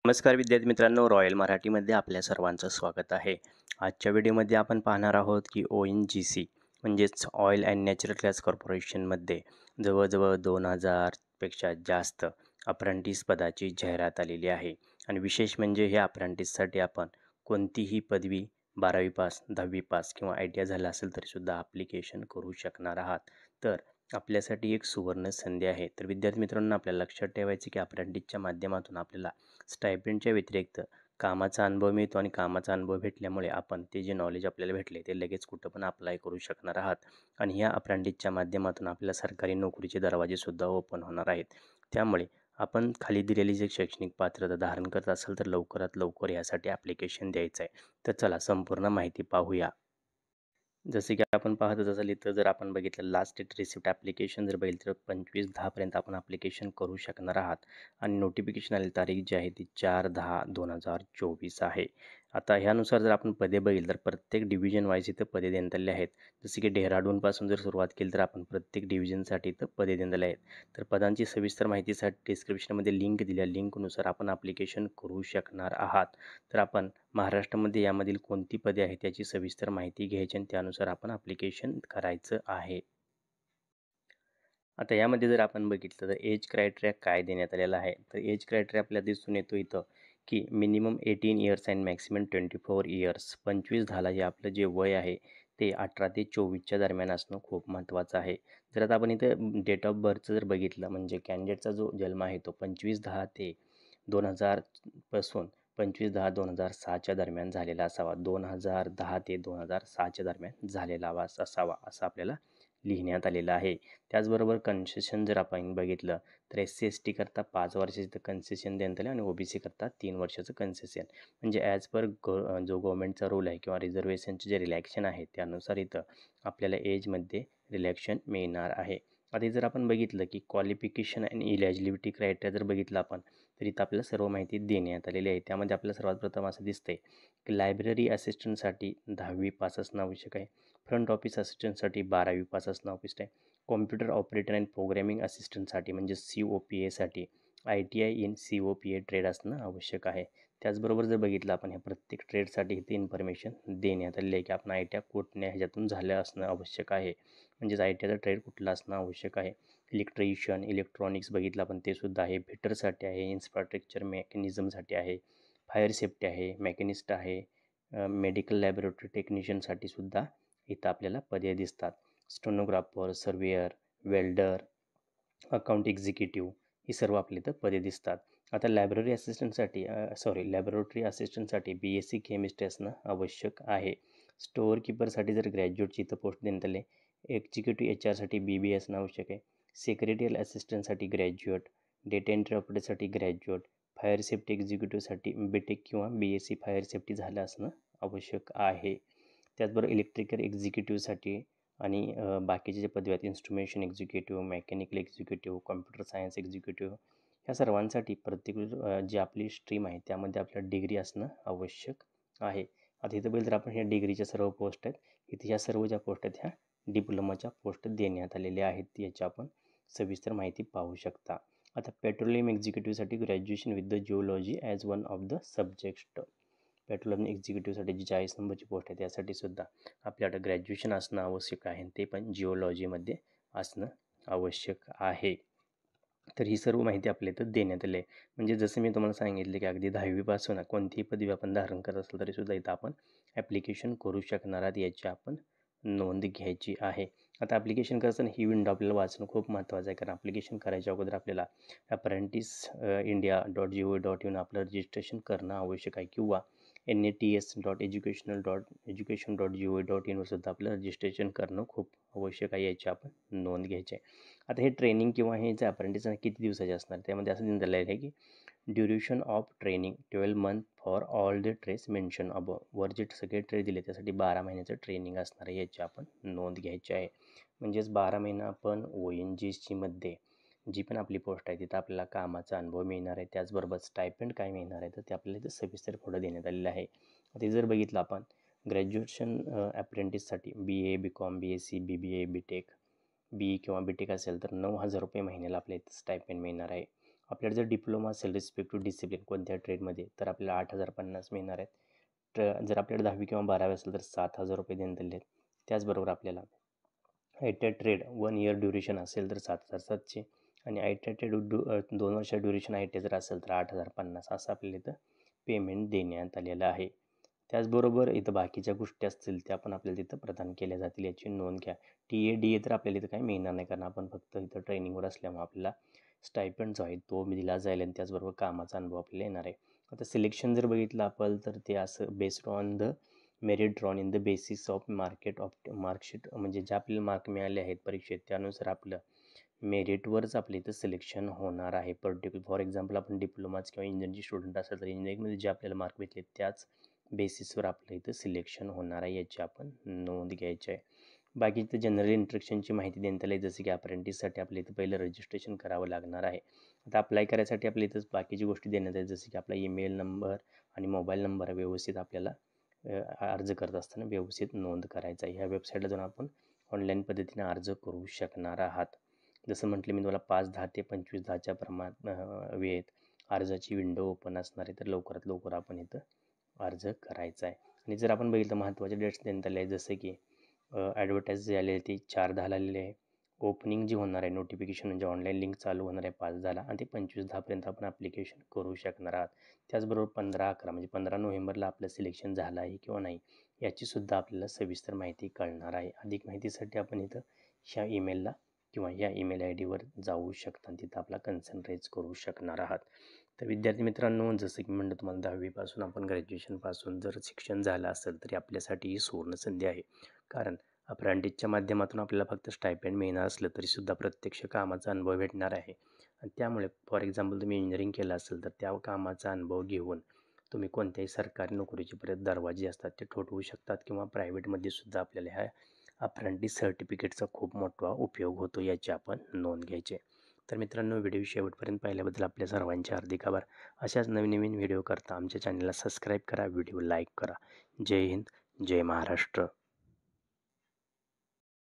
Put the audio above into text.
नमस्कार विद्यार्थी मित्रांनो, रॉयल मराठीमध्ये आपल्या सर्वांचं स्वागत आहे. आजच्या व्हिडिओमध्ये आपण पाहणार आहोत की ONGC म्हणजेच ऑइल अँड नॅचरल गॅस कॉर्पोरेशनमध्ये जवळजवळ 2000पेक्षा जास्त अप्रेंटिस पदाची जाहिरात आलेली आहे. आणि विशेष म्हणजे ह्या अप्रेंटिससाठी आपण कोणतीही पदवी 12वी पास, 10वी पास किंवा ITI झाला असेल तरीसुद्धा ॲप्लिकेशन करू शकणार आहात. तर आपल्यासाठी एक सुवर्ण संधी आहे. तर विद्यार्थी मित्रांनो, आपल्याला लक्षात ठेवायचे की अप्रेंटिसच्या माध्यमातून आपल्याला स्टायपेंडच्या व्यतिरिक्त कामाचा अनुभव मिळतो आणि कामाचा अनुभव भेटल्यामुळे आपण ते जे नॉलेज आपल्याला भेटले ते लगेच कुठं पण अप्लाय करू शकणार आहात. आणि ह्या अप्रेंटिसच्या माध्यमातून आपल्याला सरकारी नोकरीचे दरवाजेसुद्धा ओपन होणार आहेत. त्यामुळे आपण खाली दिलेली जे शैक्षणिक पात्रता धारण करत असाल तर लवकरात लवकर यासाठी ॲप्लिकेशन द्यायचं आहे. तर चला संपूर्ण माहिती पाहूया. जसे की आपण पाहतच असाल इथं जर आपण बघितलं लास्ट डेट रिसिप्ट ॲप्लिकेशन जर बघितलं तर 25/10 आपण ॲप्लिकेशन करू शकणार आहात. आणि नोटिफिकेशन आलेली तारीख जी आहे ती 4/10/2024 आहे. आता ह्यानुसार जर आपण पदे बघितलं तर प्रत्येक डिव्हिजन वाईज इथं पदे देण्यात आले आहेत. जसे की डेहराडूनपासून जर सुरुवात केली तर आपण प्रत्येक डिव्हिजनसाठी इथं पदे देण्यात आले आहेत. तर पदांची सविस्तर माहितीसाठी डिस्क्रिप्शनमध्ये लिंक दिल्या लिंकनुसार आपण ॲप्लिकेशन करू शकणार आहात. तर आपण महाराष्ट्रामध्ये यामधील कोणती पदे आहेत याची सविस्तर माहिती घ्यायची आणि त्यानुसार आपण ॲप्लिकेशन करायचं आहे. आता यामध्ये जर आपण बघितलं तर एज क्रायटेरिया काय देण्यात आलेला आहे, तर एज क्रायटेरिया आपल्याला दिसून येतो इथं की minimum 18 years and maximum 24 years. 25/10 जे आपलं जे वय आहे ते 18 ते 24च्या दरम्यान असणं खूप महत्त्वाचं आहे. जर आता आपण इथं डेट ऑफ बर्थचं जर बघितलं म्हणजे कॅन्डिडेटचा जो जन्म आहे तो 25/10 ते 2000 पासून 25/10/2006च्या दरम्यान झालेला असावा. 2010 ते 2006च्या दरम्यान झालेला असावा असं आपल्याला लिहिण्यात आलेलं आहे. त्याचबरोबर कन्सेशन जर आपण बघितलं तर SC/ST करता 5 वर्षाचं कन्सेशन देण्यात आलं आणि OBC करता 3 वर्षाचं कन्सेशन. म्हणजे ॲज पर जो गव्हर्नमेंटचा रूल आहे किंवा रिझर्वेशनचे जे रिलॅक्शन आहे त्यानुसार इथं आपल्याला एजमध्ये रिलॅक्शन मिळणार आहे. आता जर आपण बघितलं की क्वालिफिकेशन आणि इलिजिबिलिटी क्रायटेरिया जर बघितलं आपण तर इथं आपल्याला सर्व माहिती देण्यात आलेली आहे. त्यामध्ये आपल्याला सर्वात प्रथम असं दिसतंय की लायब्ररी असिस्टंटसाठी 10वी पास असणं आवश्यक आहे. फ्रंट ऑफिस असिस्टंटसाठी 12वी पास असणं आवश्यक आहे. कॉम्प्युटर ऑपरेटर अँड प्रोग्रॅमिंग असिस्टंटसाठी म्हणजे COPAसाठी ITI इन COPA ट्रेड असणं आवश्यक आहे. त्याचबरोबर जर बघितलं आपण ह्या प्रत्येक ट्रेडसाठी इथे इन्फॉर्मेशन देण्यात आलेली आहे की आपण ITI कुठल्या ह्याच्यातून झालं असणं आवश्यक आहे. म्हणजेच ITIचा ट्रेड कुठला असणं आवश्यक आहे. इलेक्ट्रिशियन इलेक्ट्रॉनिक्स बघितलं आपण ते सुद्धा आहे. फिटरसाठी आहे. इन्फ्रास्ट्रक्चर मेकॅनिझमसाठी आहे. फायर सेफ्टी आहे. मेकॅनिस्ट आहे. मेडिकल लॅबोरेटरी टेक्निशियनसाठी सुद्धा इथं आपल्याला पदे दिसतात. स्टोनोग्राफर, सर्वेयर, वेल्डर, अकाउंट एक्झिक्युटिव्ह ही सर्व आपल्या इथं पदे दिसतात. आता लायब्ररी असिस्टंटसाठी लॅबोरेटरी असिस्टंटसाठी BSc केमिस्ट्री असणं आवश्यक आहे. स्टोअर कीपरसाठी जर ग्रॅज्युएटची इथं पोस्ट देण्यात आली. एक्झिक्युटिव्ह HRसाठी BBA असणं आवश्यक आहे. सेक्रेटरियल असिस्टंटसाठी ग्रॅज्युएट, डेटा एंट्री ऑपरेटरसाठी ग्रॅज्युएट, फायर सेफ्टी एक्झिक्युटिव्हसाठी BTech किंवा BSc फायर सेफ्टी झालं असणं आवश्यक आहे. त्याचबरोबर इलेक्ट्रिकल एक्झिक्युटिव्हसाठी आणि बाकीचे जे पदवी आहेत instrumentation executive, mechanical executive, computer science executive ह्या सर्वांसाठी प्रत्येक जी आपली स्ट्रीम आहे त्यामध्ये आपल्याला डिग्री असणं आवश्यक आहे. आता इथं बघितलं तर आपण ह्या डिग्रीच्या सर्व पोस्ट आहेत. इथे ह्या सर्व ज्या पोस्ट आहेत ह्या डिप्लोमाच्या पोस्ट देण्यात आलेल्या आहेत. याची आपण सविस्तर माहिती पाहू शकता. आता पेट्रोलियम एक्झिक्युटिव्हसाठी graduation with the geology as one of the subject. Petroleum एक्झिक्युटिव्हसाठी जी 40 नंबरची पोस्ट आहे त्यासाठी सुद्धा आपल्याला ग्रॅज्युएशन असणं आवश्यक आहे. ते पण जिओलॉजीमध्ये असणं आवश्यक आहे. तर ही सर्व माहिती आपल्या इथं देण्यात आली आहे. म्हणजे जसं मी तुम्हाला सांगितलं की अगदी 10वी पासून कोणतीही पदवी आपण धारण करत असेल तरीसुद्धा इथं आपण ॲप्लिकेशन करू शकणार आहात याची आपण नोंद घ्यायची आहे. आता ॲप्लिकेशन करताना ही विंडो आपल्याला वाचणं खूप महत्त्वाचं आहे. कारण ॲप्लिकेशन करायच्या अगोदर आपल्याला apprentice.india.gov.in आपलं रजिस्ट्रेशन करणं आवश्यक आहे किंवा NATS.education.gov.in वर सुद्धा आपलं रजिस्ट्रेशन करणं खूप आवश्यक आहे. याची आपण नोंद घ्यायची आहे. आता हे ट्रेनिंग किंवा हे जे अप्रेंटिस किती दिवसाचे असणार त्यामध्ये असं देण्यात आलेलं आहे की duration of training 12 month for all the trace mention above. वर जे सगळे ट्रेड दिले त्यासाठी 12 महिन्याचं ट्रेनिंग असणार आहे. याची आपण नोंद घ्यायची आहे. म्हणजेच 12 महिना आपण ONGCमध्ये जी पण आपली पोस्ट आहे तिथं आपल्याला कामाचा अनुभव मिळणार आहे. त्याचबरोबर स्टायपेंड काय मिळणार आहे तर ते आपल्याला इथं सविस्तर पुढं देण्यात आलेलं आहे. ते जर बघितलं आपण graduation अप्रेंटिससाठी BA BCom BSc BBA BTech BE किंवा BTech असेल तर 9,000 रुपये महिन्याला आपल्या इथं स्टायपेंड मिळणार आहे. आपल्याला जर डिप्लोमा असेल रिस्पेक्टिव्ह डिसिप्लिन कोणत्या ट्रेडमध्ये तर आपल्याला 8,050 मिळणार आहेत. जर आपल्याला 10वी किंवा 12वी असेल तर 7,000 रुपये देण्यात आलेले आहेत. त्याचबरोबर आपल्याला I T I trade 1 year duration असेल तर 7,700 आणि आय टी आय ट्रेड 2 वर्ष ड्युरेशन आय टी आय जर असेल तर 8,050 असं आपल्याला इथं पेमेंट देण्यात आलेलं आहे. त्याचबरोबर इथं बाकीच्या गोष्टी असतील त्या पण आपल्याला तिथं प्रदान केल्या जातील याची नोंद घ्या. टी ए डी ए तर आपल्याला इथं काही मिळणार नाही कारण आपण फक्त इथं ट्रेनिंगवर असल्यामुळे आपल्याला स्टायपंड जो आहे तो दिला जाईल आणि त्याचबरोबर कामाचा अनुभव आपल्याला येणार आहे. आता सिलेक्शन जर बघितलं आपण तर ते असं based on the merit drawn in the basis of marksheet म्हणजे जे आपल्याला मार्क मिळाले आहेत परीक्षेत त्यानुसार आपलं मेरिटवरच आपल्या इथं सिलेक्शन होणार आहे. फॉर एक्झाम्पल आपण डिप्लोमाच किंवा इंजिनिअरिंगची स्टुडंट असेल तर इंजिनिअरिंगमध्ये जे आपल्याला मार्क भेटले त्याच बेसिसवर आपलं इथं सिलेक्शन होणार आहे याची आपण नोंद घ्यायची आहे. बाकी इथं जनरल इंस्ट्रक्शनची माहिती देण्यात आली जसं की अप्रेंटिससाठी आपल्या इथं पहिलं रजिस्ट्रेशन करावं लागणार आहे. आता अप्लाय करायसाठी आपल्या इथं बाकीची गोष्टी देण्यात आहेत जसं की आपला ईमेल नंबर आणि मोबाईल नंबर व्यवस्थित आपल्याला अर्ज करत असताना व्यवस्थित नोंद करायचा आहे. ह्या वेबसाईटला जाऊन आपण ऑनलाईन पद्धतीने अर्ज करू शकणार आहात. जसं म्हटलं मी तुम्हाला 5-10 ते 25-10च्या वेळेत अर्जाची विंडो ओपन असणार आहे तर लवकरात लवकर आपण इथं अर्ज करायचा आहे. आणि जर आपण बघितलं महत्त्वाचे डेट्स देण्यात आले आहे जसं की ॲडव्हर्टाईज जे आले ते 4/10ला आलेले आहे. ओपनिंग जी होणार आहे नोटिफिकेशन म्हणजे ऑनलाईन लिंक चालू होणार आहे 5/10ला आणि ते 25/10पर्यंत आपण ॲप्लिकेशन करू शकणार आहात. त्याचबरोबर 15/11 म्हणजे 15 नोव्हेंबरला आपलं सिलेक्शन झालं आहे किंवा नाही याचीसुद्धा आपल्याला सविस्तर माहिती कळणार आहे. अधिक माहितीसाठी आपण इथं ह्या ईमेलला किंवा या ईमेल आय डीवर जाऊ शकता आणि तिथं आपला कन्सर्न रेज करू शकणार आहात. तर विद्यार्थी मित्रांनो जसं की म्हणलं तुम्हाला 10वीपासून आपण ग्रॅज्युएशनपासून जर शिक्षण झालं असेल तरी आपल्यासाठी ही सुवर्णसंधी आहे. कारण अप्रेंटिसच्या माध्यमातून आपल्याला फक्त स्टायपेंड मिळणार असलं तरीसुद्धा प्रत्यक्ष कामाचा अनुभव भेटणार आहे. आणि त्यामुळे फॉर एक्झाम्पल तुम्ही इंजिनिअरिंग केलं असेल तर त्या कामाचा अनुभव घेऊन तुम्ही कोणत्याही सरकारी नोकरीचे परत दरवाजे असतात ते ठोठवू शकतात किंवा प्रायव्हेटमध्ये सुद्धा आपल्याला ह्या अप्रेंटिस सर्टिफिकेटचा खूप मोठा उपयोग होतो याची आपण नोंद घ्यायची. तर मित्रांनो व्हिडिओ शेवटपर्यंत पाहिल्याबद्दल आपल्या सर्वांचे हार्दिक आभार. अशाच नवीन नवीन व्हिडिओ करता आमच्या चॅनलला सबस्क्राईब करा, व्हिडिओ लाईक करा. जय हिंद, जय महाराष्ट्र.